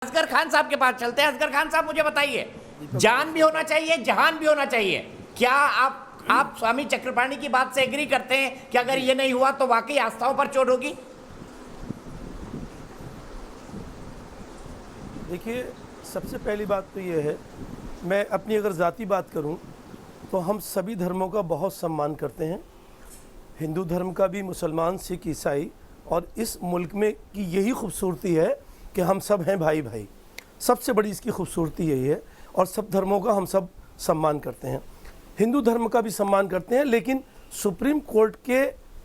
असगर खान साहब के पास चलते हैं। असगर खान साहब, मुझे बताइए, जान भी होना चाहिए, जहान भी होना चाहिए। क्या आप स्वामी चक्रपाणी की बात से एग्री करते हैं कि अगर ये नहीं हुआ तो वाकई आस्थाओं पर चोट होगी? देखिए, सबसे पहली बात तो ये है, मैं अपनी अगर ज़ाती बात करूं तो हम सभी धर्मों का बहुत सम्मान करते हैं, हिंदू धर्म का भी, मुसलमान, सिख, ईसाई। और इस मुल्क में की यही खूबसूरती है कि हम सब हैं भाई भाई। सबसे बड़ी इसकी खूबसूरती यही है, और सब धर्मों का हम सब सम्मान करते हैं। हिंदू धर्म का भी सम्मान करते हैं, लेकिन सुप्रीम कोर्ट के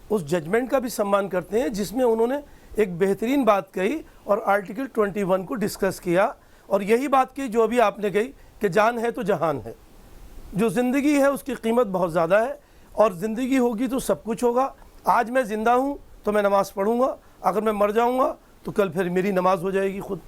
उस जजमेंट का भी सम्मान करते हैं जिसमें उन्होंने एक बेहतरीन बात कही और आर्टिकल 21 को डिस्कस किया। और यही बात की जो अभी आपने कही कि जान है तो जहान है। जो ज़िंदगी है उसकी कीमत बहुत ज़्यादा है, और ज़िंदगी होगी तो सब कुछ होगा। आज मैं ज़िंदा हूँ तो मैं नमाज़ पढ़ूँगा, अगर मैं मर जाऊँगा तो कल फिर मेरी नमाज़ हो जाएगी खुद।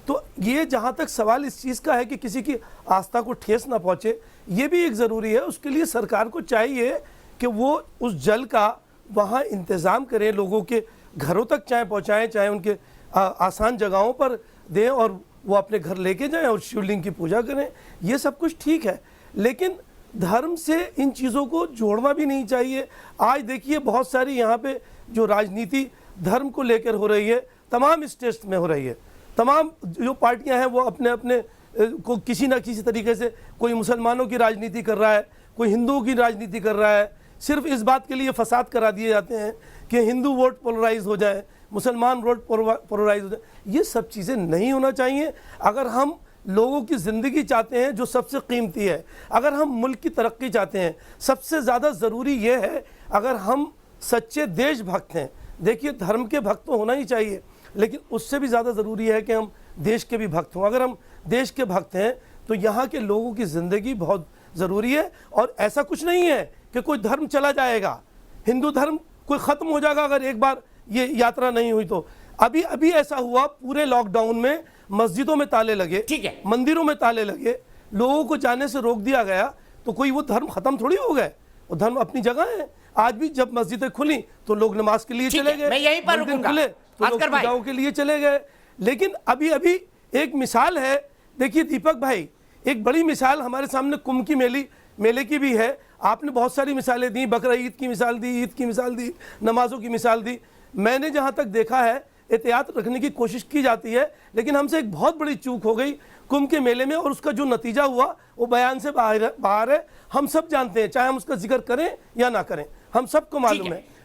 तो ये जहाँ तक सवाल इस चीज़ का है कि किसी की आस्था को ठेस ना पहुँचे, ये भी एक ज़रूरी है। उसके लिए सरकार को चाहिए कि वो उस जल का वहाँ इंतज़ाम करें, लोगों के घरों तक चाहे पहुँचाएँ, चाहे उनके आसान जगहों पर दें, और वो अपने घर लेके जाएं और शिवलिंग की पूजा करें। ये सब कुछ ठीक है, लेकिन धर्म से इन चीज़ों को जोड़ना भी नहीं चाहिए। आज देखिए, बहुत सारी यहाँ पे जो राजनीति धर्म को लेकर हो रही है, तमाम स्टेट्स में हो रही है। तमाम जो पार्टियां हैं वो अपने अपने को किसी ना किसी तरीके से, कोई मुसलमानों की राजनीति कर रहा है, कोई हिंदुओं की राजनीति कर रहा है। सिर्फ इस बात के लिए फसाद करा दिए जाते हैं कि हिंदू वोट पोलराइज हो जाए, मुसलमान वोट पोलराइज हो जाए। ये सब चीज़ें नहीं होना चाहिए। अगर हम लोगों की ज़िंदगी चाहते हैं जो सबसे कीमती है, अगर हम मुल्क की तरक्की चाहते हैं, सबसे ज़्यादा ज़रूरी ये है, अगर हम सच्चे देशभक्त हैं, देखिए धर्म के भक्त तो होना ही चाहिए, लेकिन उससे भी ज़्यादा ज़रूरी है कि हम देश के भी भक्त हों। अगर हम देश के भक्त हैं तो यहाँ के लोगों की ज़िंदगी बहुत ज़रूरी है। और ऐसा कुछ नहीं है कि कोई धर्म चला जाएगा, हिंदू धर्म कोई ख़त्म हो जाएगा अगर एक बार ये यात्रा नहीं हुई तो। अभी अभी ऐसा हुआ, पूरे लॉकडाउन में मस्जिदों में ताले लगे, ठीक है, मंदिरों में ताले लगे, लोगों को जाने से रोक दिया गया, तो कोई वो धर्म ख़त्म थोड़ी हो गए। वो धर्म अपनी जगह है। आज भी जब मस्जिदें खुली तो लोग नमाज के लिए चले गए, मैं यहीं पर रुकूंगा, खुले तो लोग पूजाओं के लिए चले गए। लेकिन अभी अभी एक मिसाल है, देखिए दीपक भाई, एक बड़ी मिसाल हमारे सामने कुंभ की मेले की भी है। आपने बहुत सारी मिसालें दी, बकरा ईद की मिसाल दी, ईद की मिसाल दी, नमाजों की मिसाल दी। मैंने जहाँ तक देखा है, एहतियात रखने की कोशिश की जाती है, लेकिन हमसे एक बहुत बड़ी चूक हो गई कुंभ के मेले में, और उसका जो नतीजा हुआ वो बयान से बाहर है। हम सब जानते हैं, चाहे हम उसका जिक्र करें या ना करें, हम सबको मालूम है।